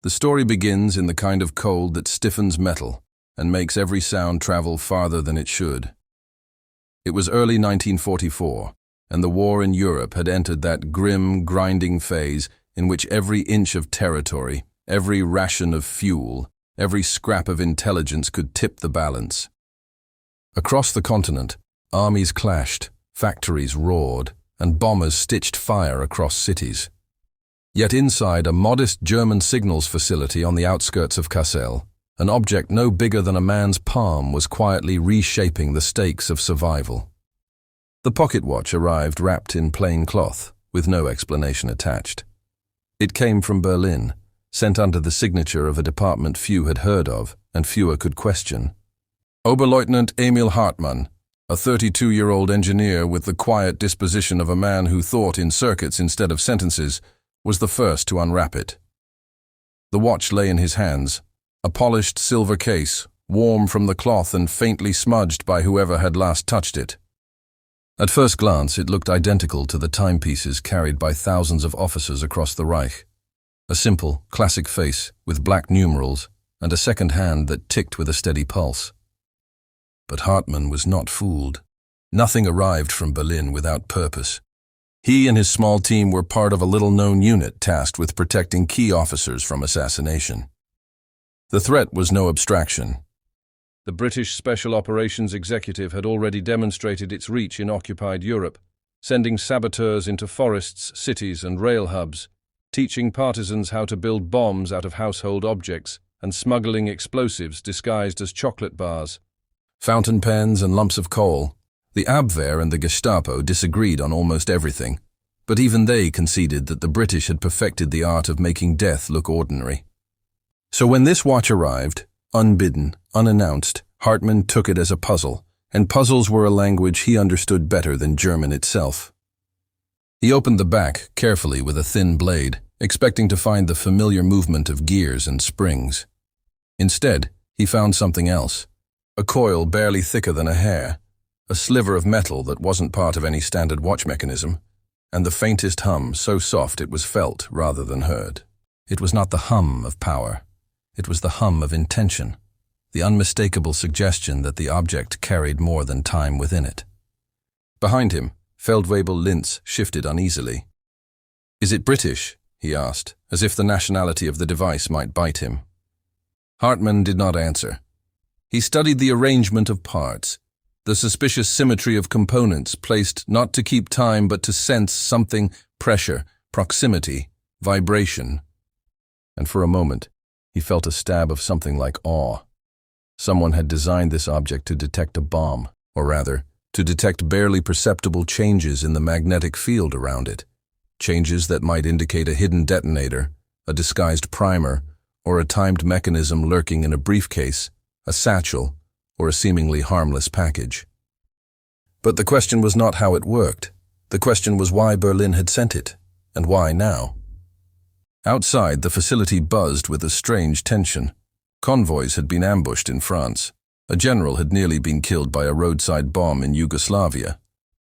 The story begins in the kind of cold that stiffens metal and makes every sound travel farther than it should. It was early 1944, and the war in Europe had entered that grim, grinding phase in which every inch of territory, every ration of fuel, every scrap of intelligence could tip the balance. Across the continent, armies clashed, factories roared, and bombers stitched fire across cities. Yet inside a modest German signals facility on the outskirts of Kassel, an object no bigger than a man's palm was quietly reshaping the stakes of survival. The pocket watch arrived wrapped in plain cloth, with no explanation attached. It came from Berlin, sent under the signature of a department few had heard of and fewer could question. Oberleutnant Emil Hartmann, a 32-year-old engineer with the quiet disposition of a man who thought in circuits instead of sentences, was the first to unwrap it. The watch lay in his hands, a polished silver case, warm from the cloth and faintly smudged by whoever had last touched it. At first glance, it looked identical to the timepieces carried by thousands of officers across the Reich. A simple, classic face with black numerals and a second hand that ticked with a steady pulse. But Hartmann was not fooled. Nothing arrived from Berlin without purpose. He and his small team were part of a little-known unit tasked with protecting key officers from assassination. The threat was no abstraction. The British Special Operations Executive had already demonstrated its reach in occupied Europe, sending saboteurs into forests, cities, and rail hubs, teaching partisans how to build bombs out of household objects, and smuggling explosives disguised as chocolate bars. Fountain pens and lumps of coal. The Abwehr and the Gestapo disagreed on almost everything, but even they conceded that the British had perfected the art of making death look ordinary. So when this watch arrived, unbidden, unannounced, Hartmann took it as a puzzle, and puzzles were a language he understood better than German itself. He opened the back carefully with a thin blade, expecting to find the familiar movement of gears and springs. Instead, he found something else. A coil barely thicker than a hair, a sliver of metal that wasn't part of any standard watch mechanism, and the faintest hum so soft it was felt rather than heard. It was not the hum of power. It was the hum of intention, the unmistakable suggestion that the object carried more than time within it. Behind him, Feldwebel Linz shifted uneasily. "Is it British?" he asked, as if the nationality of the device might bite him. Hartmann did not answer. He studied the arrangement of parts, the suspicious symmetry of components placed not to keep time but to sense something: pressure, proximity, vibration. And for a moment, he felt a stab of something like awe. Someone had designed this object to detect a bomb, or rather, to detect barely perceptible changes in the magnetic field around it, changes that might indicate a hidden detonator, a disguised primer, or a timed mechanism lurking in a briefcase, a satchel, or a seemingly harmless package. But the question was not how it worked. The question was why Berlin had sent it, and why now. Outside, the facility buzzed with a strange tension. Convoys had been ambushed in France. A general had nearly been killed by a roadside bomb in Yugoslavia.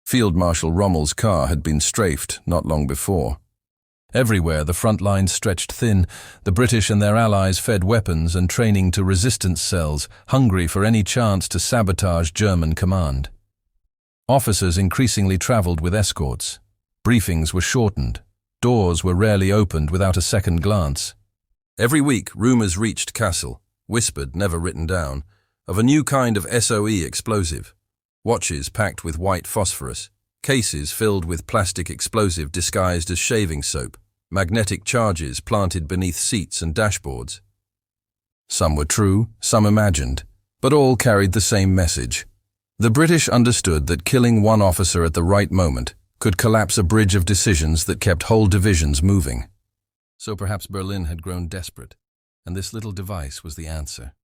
Field Marshal Rommel's car had been strafed not long before. Everywhere the front lines stretched thin, the British and their allies fed weapons and training to resistance cells, hungry for any chance to sabotage German command. Officers increasingly traveled with escorts. Briefings were shortened. Doors were rarely opened without a second glance. Every week, rumors reached Kassel, whispered, never written down, of a new kind of SOE explosive. Watches packed with white phosphorus, cases filled with plastic explosive disguised as shaving soap, magnetic charges planted beneath seats and dashboards. Some were true, some imagined, but all carried the same message. The British understood that killing one officer at the right moment could collapse a bridge of decisions that kept whole divisions moving. So perhaps Berlin had grown desperate, and this little device was the answer.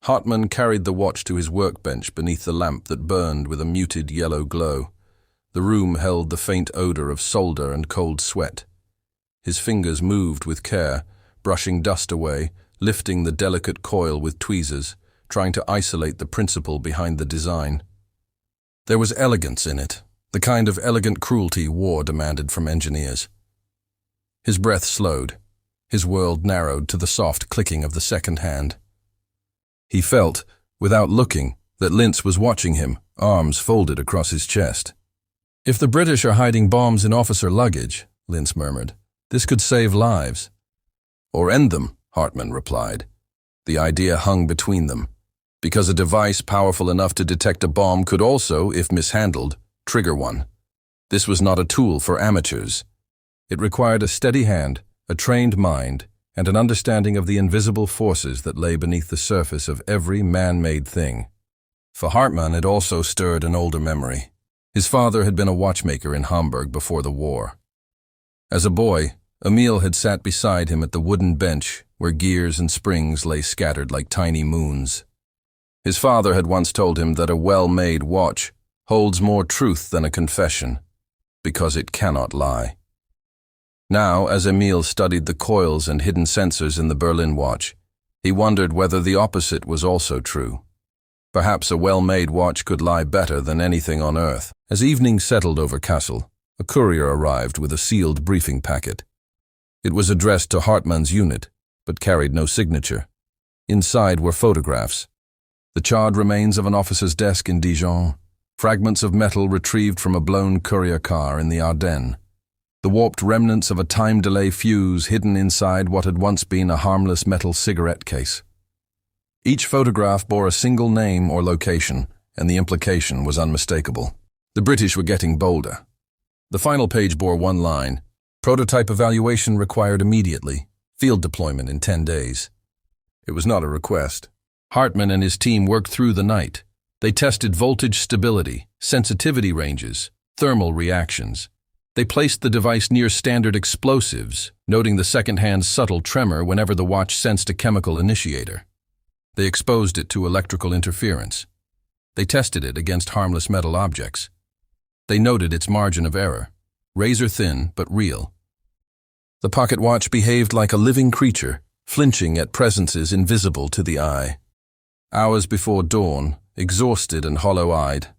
Hartmann carried the watch to his workbench beneath the lamp that burned with a muted yellow glow. The room held the faint odor of solder and cold sweat. His fingers moved with care, brushing dust away, lifting the delicate coil with tweezers, trying to isolate the principle behind the design. There was elegance in it, the kind of elegant cruelty war demanded from engineers. His breath slowed. His world narrowed to the soft clicking of the second hand. He felt, without looking, that Lintz was watching him, arms folded across his chest. "If the British are hiding bombs in officer luggage," Lintz murmured, "this could save lives." "Or end them," Hartman replied. The idea hung between them, because a device powerful enough to detect a bomb could also, if mishandled, trigger one. This was not a tool for amateurs. It required a steady hand, a trained mind, and an understanding of the invisible forces that lay beneath the surface of every man-made thing. For Hartman, it also stirred an older memory. His father had been a watchmaker in Hamburg before the war. As a boy, Emil had sat beside him at the wooden bench where gears and springs lay scattered like tiny moons. His father had once told him that a well-made watch holds more truth than a confession, because it cannot lie. Now, as Emil studied the coils and hidden sensors in the Berlin watch, he wondered whether the opposite was also true. Perhaps a well-made watch could lie better than anything on earth. As evening settled over Kassel, a courier arrived with a sealed briefing packet. It was addressed to Hartmann's unit, but carried no signature. Inside were photographs. The charred remains of an officer's desk in Dijon, fragments of metal retrieved from a blown courier car in the Ardennes, the warped remnants of a time delay fuse hidden inside what had once been a harmless metal cigarette case. Each photograph bore a single name or location, and the implication was unmistakable. The British were getting bolder. The final page bore one line: "Prototype evaluation required immediately. Field deployment in 10 days." It was not a request. Hartman and his team worked through the night. They tested voltage stability, sensitivity ranges, thermal reactions. They placed the device near standard explosives, noting the second-hand subtle tremor whenever the watch sensed a chemical initiator. They exposed it to electrical interference. They tested it against harmless metal objects. They noted its margin of error, razor-thin but real. The pocket watch behaved like a living creature, flinching at presences invisible to the eye. Hours before dawn, exhausted and hollow-eyed,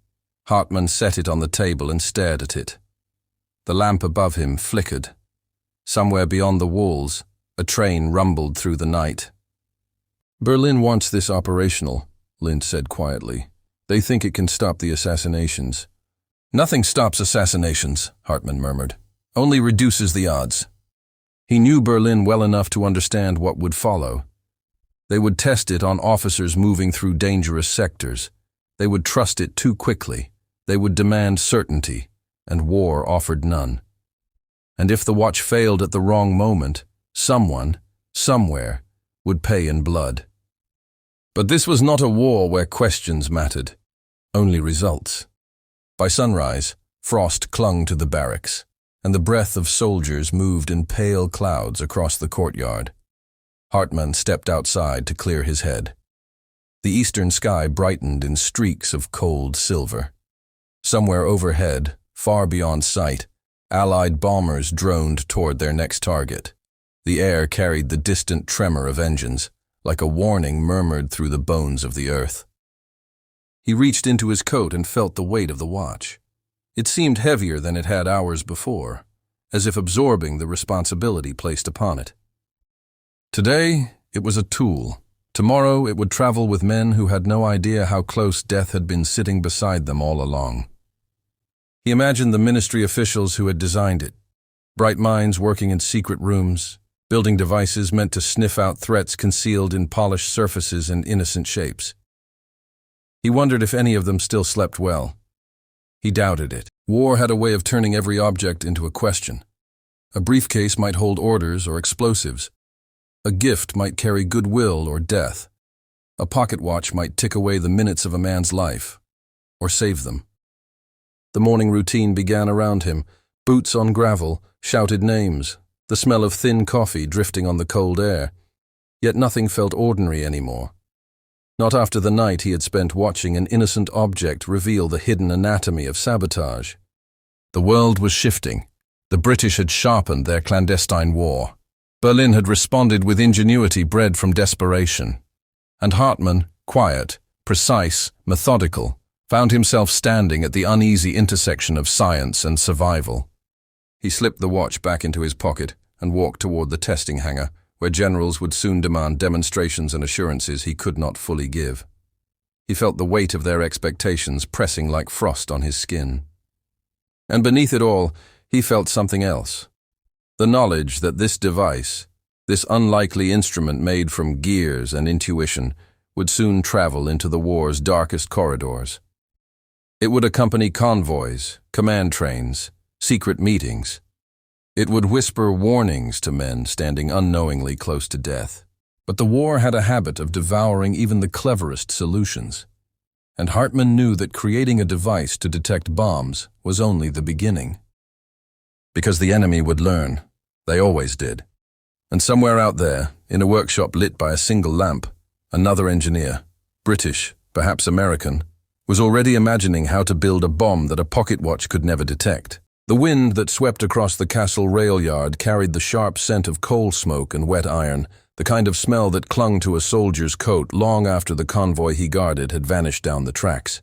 Hartman set it on the table and stared at it. The lamp above him flickered. Somewhere beyond the walls, a train rumbled through the night. "Berlin wants this operational," Lintz said quietly. "They think it can stop the assassinations." "Nothing stops assassinations," Hartman murmured. "Only reduces the odds." He knew Berlin well enough to understand what would follow. They would test it on officers moving through dangerous sectors. They would trust it too quickly. They would demand certainty, and war offered none. And if the watch failed at the wrong moment, someone, somewhere, would pay in blood. But this was not a war where questions mattered, only results. By sunrise, frost clung to the barracks, and the breath of soldiers moved in pale clouds across the courtyard. Hartman stepped outside to clear his head. The eastern sky brightened in streaks of cold silver. Somewhere overhead, far beyond sight, Allied bombers droned toward their next target. The air carried the distant tremor of engines, like a warning murmured through the bones of the earth. He reached into his coat and felt the weight of the watch. It seemed heavier than it had hours before, as if absorbing the responsibility placed upon it. Today, it was a tool. Tomorrow, it would travel with men who had no idea how close death had been sitting beside them all along. He imagined the ministry officials who had designed it, bright minds working in secret rooms, building devices meant to sniff out threats concealed in polished surfaces and innocent shapes. He wondered if any of them still slept well. He doubted it. War had a way of turning every object into a question. A briefcase might hold orders or explosives. A gift might carry goodwill or death. A pocket watch might tick away the minutes of a man's life, or save them. The morning routine began around him. Boots on gravel, shouted names, the smell of thin coffee drifting on the cold air. Yet nothing felt ordinary anymore. Not after the night he had spent watching an innocent object reveal the hidden anatomy of sabotage. The world was shifting. The British had sharpened their clandestine war. Berlin had responded with ingenuity bred from desperation. And Hartman, quiet, precise, methodical, found himself standing at the uneasy intersection of science and survival. He slipped the watch back into his pocket and walked toward the testing hangar, where generals would soon demand demonstrations and assurances he could not fully give. He felt the weight of their expectations pressing like frost on his skin. And beneath it all, he felt something else. The knowledge that this device, this unlikely instrument made from gears and intuition, would soon travel into the war's darkest corridors. It would accompany convoys, command trains, secret meetings. It would whisper warnings to men standing unknowingly close to death. But the war had a habit of devouring even the cleverest solutions. And Hartman knew that creating a device to detect bombs was only the beginning. Because the enemy would learn. They always did. And somewhere out there, in a workshop lit by a single lamp, another engineer, British, perhaps American, was already imagining how to build a bomb that a pocket watch could never detect. The wind that swept across the castle rail yard carried the sharp scent of coal smoke and wet iron, the kind of smell that clung to a soldier's coat long after the convoy he guarded had vanished down the tracks.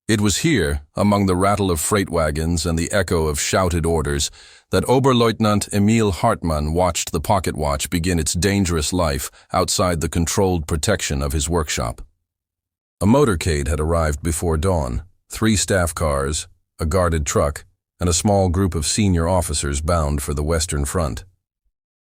It was here, among the rattle of freight wagons and the echo of shouted orders, that Oberleutnant Emil Hartmann watched the pocket watch begin its dangerous life outside the controlled protection of his workshop. A motorcade had arrived before dawn, 3 staff cars, a guarded truck, and a small group of senior officers bound for the Western Front.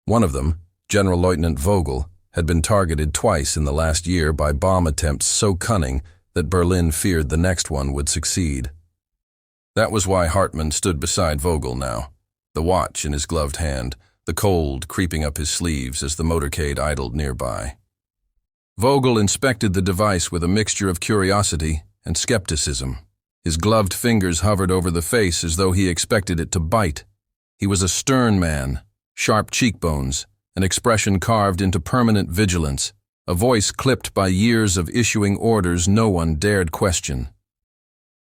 One of them, General Lieutenant Vogel, had been targeted twice in the last year by bomb attempts so cunning that Berlin feared the next one would succeed. That was why Hartmann stood beside Vogel now, the watch in his gloved hand, the cold creeping up his sleeves as the motorcade idled nearby. Vogel inspected the device with a mixture of curiosity and skepticism. His gloved fingers hovered over the face as though he expected it to bite. He was a stern man, sharp cheekbones, an expression carved into permanent vigilance, a voice clipped by years of issuing orders no one dared question.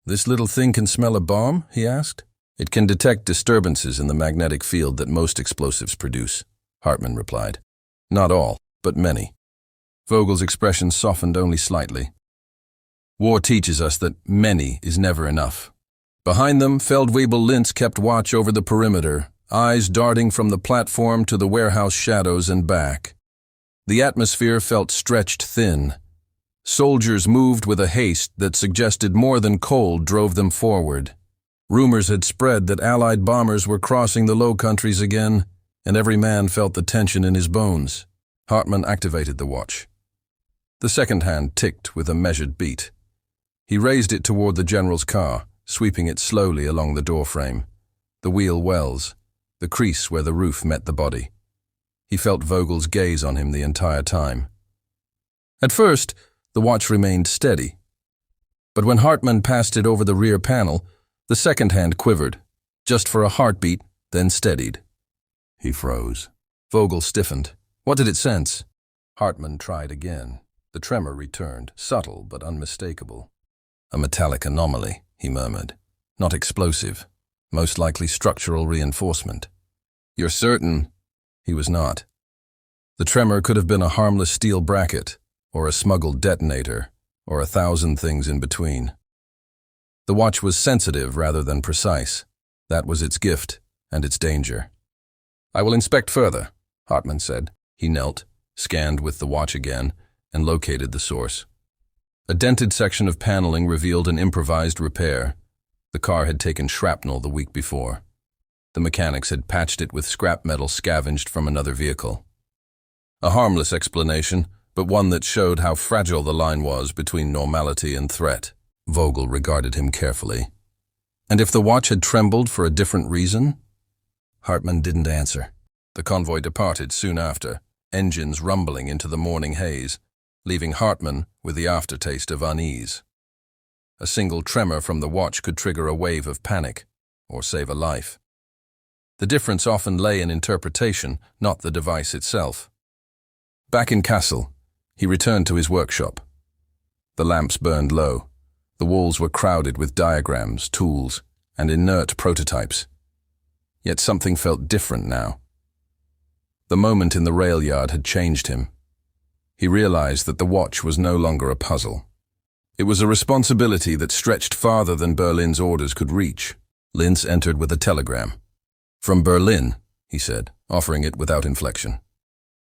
"This little thing can smell a bomb?" he asked. "It can detect disturbances in the magnetic field that most explosives produce," Hartmann replied. "Not all, but many." Vogel's expression softened only slightly. War teaches us that many is never enough. Behind them, Feldwebel Linz kept watch over the perimeter, eyes darting from the platform to the warehouse shadows and back. The atmosphere felt stretched thin. Soldiers moved with a haste that suggested more than cold drove them forward. Rumors had spread that Allied bombers were crossing the Low Countries again, and every man felt the tension in his bones. Hartmann activated the watch. The second hand ticked with a measured beat. He raised it toward the general's car, sweeping it slowly along the doorframe. The wheel wells, the crease where the roof met the body. He felt Vogel's gaze on him the entire time. At first, the watch remained steady. But when Hartmann passed it over the rear panel, the second hand quivered, just for a heartbeat, then steadied. He froze. Vogel stiffened. What did it sense? Hartmann tried again. The tremor returned, subtle but unmistakable. "A metallic anomaly," he murmured. "Not explosive. Most likely structural reinforcement." "You're certain?" He was not. The tremor could have been a harmless steel bracket, or a smuggled detonator, or 1,000 things in between. The watch was sensitive rather than precise. That was its gift and its danger. "I will inspect further," Hartmann said. He knelt, scanned with the watch again, and located the source. A dented section of paneling revealed an improvised repair. The car had taken shrapnel the week before. The mechanics had patched it with scrap metal scavenged from another vehicle. A harmless explanation, but one that showed how fragile the line was between normality and threat. Vogel regarded him carefully. And if the watch had trembled for a different reason? Hartmann didn't answer. The convoy departed soon after, engines rumbling into the morning haze, leaving Hartmann with the aftertaste of unease. A single tremor from the watch could trigger a wave of panic, or save a life. The difference often lay in interpretation, not the device itself. Back in Kassel, he returned to his workshop. The lamps burned low. The walls were crowded with diagrams, tools, and inert prototypes. Yet something felt different now. The moment in the rail yard had changed him. He realized that the watch was no longer a puzzle. It was a responsibility that stretched farther than Berlin's orders could reach. Linz entered with a telegram. "From Berlin," he said, offering it without inflection.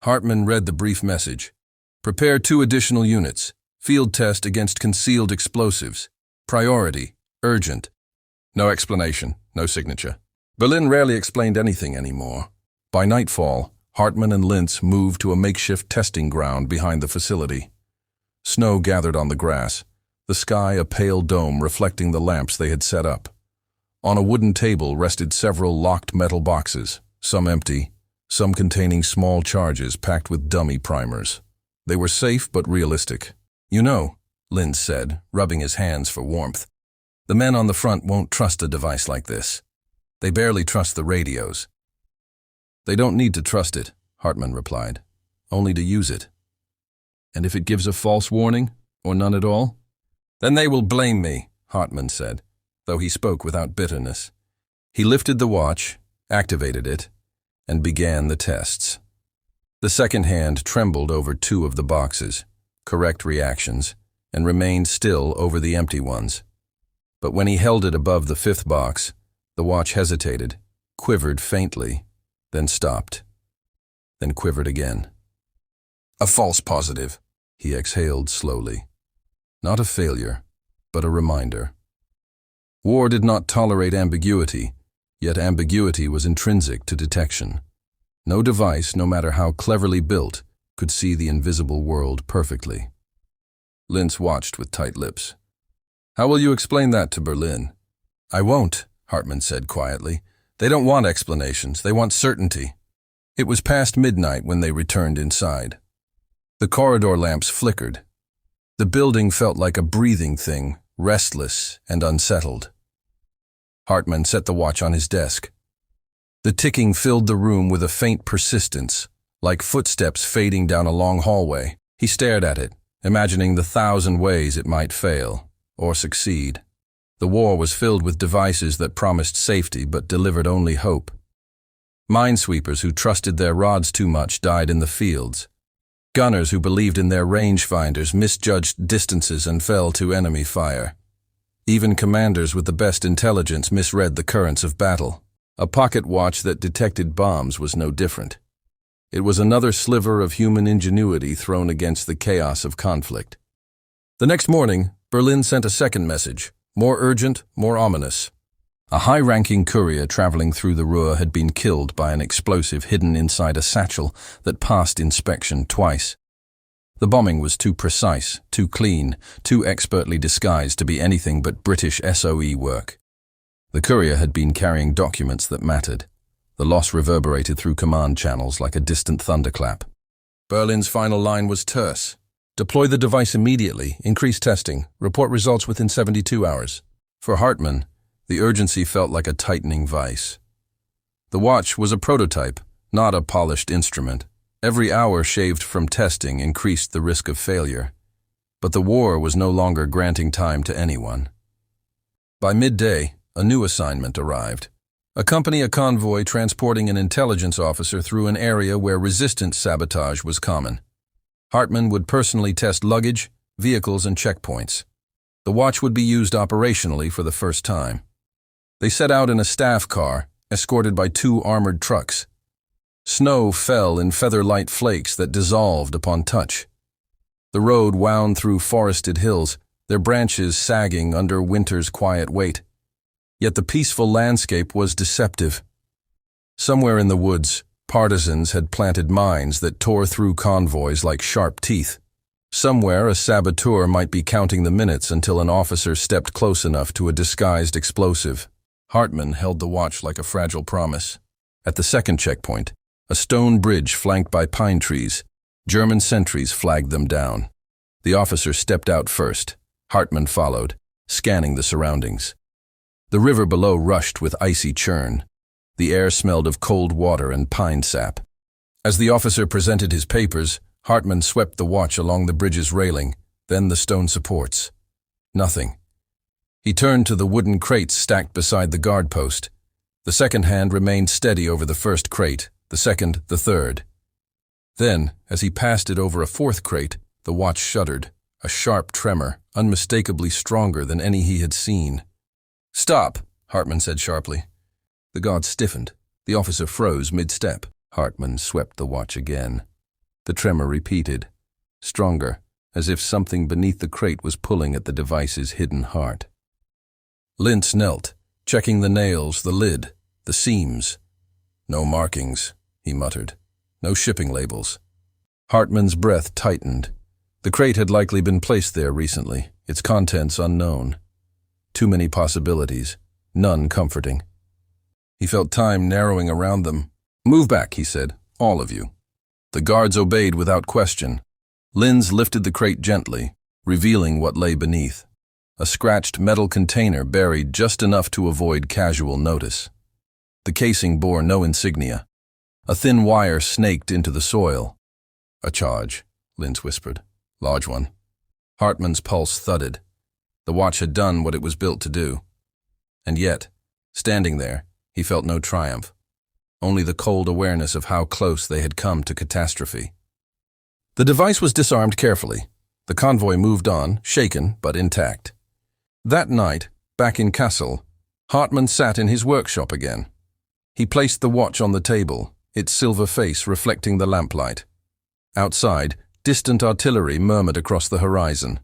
Hartman read the brief message. Prepare 2 additional units. Field test against concealed explosives. Priority. Urgent. No explanation, no signature. Berlin rarely explained anything anymore. By nightfall, Hartman and Lintz moved to a makeshift testing ground behind the facility. Snow gathered on the grass, the sky a pale dome reflecting the lamps they had set up. On a wooden table rested several locked metal boxes, some empty, some containing small charges packed with dummy primers. They were safe but realistic. You know, Lintz said, rubbing his hands for warmth, the men on the front won't trust a device like this. They barely trust the radios. They don't need to trust it, Hartman replied, only to use it. And if it gives a false warning, or none at all? Then they will blame me, Hartman said, though he spoke without bitterness. He lifted the watch, activated it, and began the tests. The second hand trembled over 2 of the boxes, correct reactions, and remained still over the empty ones. But when he held it above the 5th box, the watch hesitated, quivered faintly, then stopped, then quivered again. A false positive, he exhaled slowly. Not a failure, but a reminder. War did not tolerate ambiguity, yet ambiguity was intrinsic to detection. No device, no matter how cleverly built, could see the invisible world perfectly. Lintz watched with tight lips. How will you explain that to Berlin? I won't, Hartman said quietly. They don't want explanations, they want certainty. It was past midnight when they returned inside. The corridor lamps flickered. The building felt like a breathing thing, restless and unsettled. Hartman set the watch on his desk. The ticking filled the room with a faint persistence, like footsteps fading down a long hallway. He stared at it, imagining the 1,000 ways it might fail, or succeed. The war was filled with devices that promised safety but delivered only hope. Minesweepers who trusted their rods too much died in the fields. Gunners who believed in their rangefinders misjudged distances and fell to enemy fire. Even commanders with the best intelligence misread the currents of battle. A pocket watch that detected bombs was no different. It was another sliver of human ingenuity thrown against the chaos of conflict. The next morning, Berlin sent a second message, more urgent, more ominous. A high-ranking courier traveling through the Ruhr had been killed by an explosive hidden inside a satchel that passed inspection twice. The bombing was too precise, too clean, too expertly disguised to be anything but British SOE work. The courier had been carrying documents that mattered. The loss reverberated through command channels like a distant thunderclap. Berlin's final line was terse. Deploy the device immediately, increase testing, report results within 72 hours. For Hartman, the urgency felt like a tightening vice. The watch was a prototype, not a polished instrument. Every hour shaved from testing increased the risk of failure. But the war was no longer granting time to anyone. By midday, a new assignment arrived. Accompany a convoy transporting an intelligence officer through an area where resistance sabotage was common. Hartman would personally test luggage, vehicles, and checkpoints. The watch would be used operationally for the first time. They set out in a staff car, escorted by 2 armored trucks. Snow fell in feather-light flakes that dissolved upon touch. The road wound through forested hills, their branches sagging under winter's quiet weight. Yet the peaceful landscape was deceptive. Somewhere in the woods, partisans had planted mines that tore through convoys like sharp teeth. Somewhere a saboteur might be counting the minutes until an officer stepped close enough to a disguised explosive. Hartman held the watch like a fragile promise. At the second checkpoint, a stone bridge flanked by pine trees, German sentries flagged them down. The officer stepped out first. Hartman followed, scanning the surroundings. The river below rushed with icy churn. The air smelled of cold water and pine sap. As the officer presented his papers, Hartman swept the watch along the bridge's railing, then the stone supports. Nothing. He turned to the wooden crates stacked beside the guard post. The second hand remained steady over the first crate, the second, the third. Then, as he passed it over a fourth crate, the watch shuddered, a sharp tremor, unmistakably stronger than any he had seen. "Stop," Hartman said sharply. The guard stiffened. The officer froze mid-step. Hartman swept the watch again. The tremor repeated, stronger, as if something beneath the crate was pulling at the device's hidden heart. Lintz knelt, checking the nails, the lid, the seams. No markings, he muttered. No shipping labels. Hartman's breath tightened. The crate had likely been placed there recently, its contents unknown. Too many possibilities, none comforting. He felt time narrowing around them. "Move back," he said, "all of you." The guards obeyed without question. Linz lifted the crate gently, revealing what lay beneath. A scratched metal container buried just enough to avoid casual notice. The casing bore no insignia. A thin wire snaked into the soil. "A charge," Linz whispered. "Large one." Hartman's pulse thudded. The watch had done what it was built to do. And yet, standing there, he felt no triumph. Only the cold awareness of how close they had come to catastrophe. The device was disarmed carefully. The convoy moved on, shaken but intact. That night, back in Kassel, Hartman sat in his workshop again. He placed the watch on the table, its silver face reflecting the lamplight. Outside, distant artillery murmured across the horizon.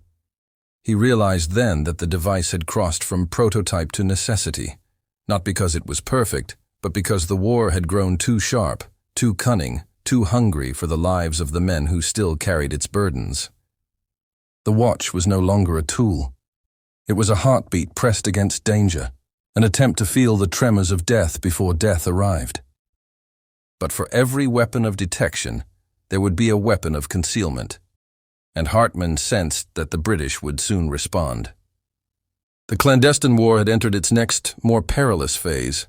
He realized then that the device had crossed from prototype to necessity, not because it was perfect, but because the war had grown too sharp, too cunning, too hungry for the lives of the men who still carried its burdens. The watch was no longer a tool. It was a heartbeat pressed against danger, an attempt to feel the tremors of death before death arrived. But for every weapon of detection, there would be a weapon of concealment, and Hartman sensed that the British would soon respond. The clandestine war had entered its next, more perilous phase.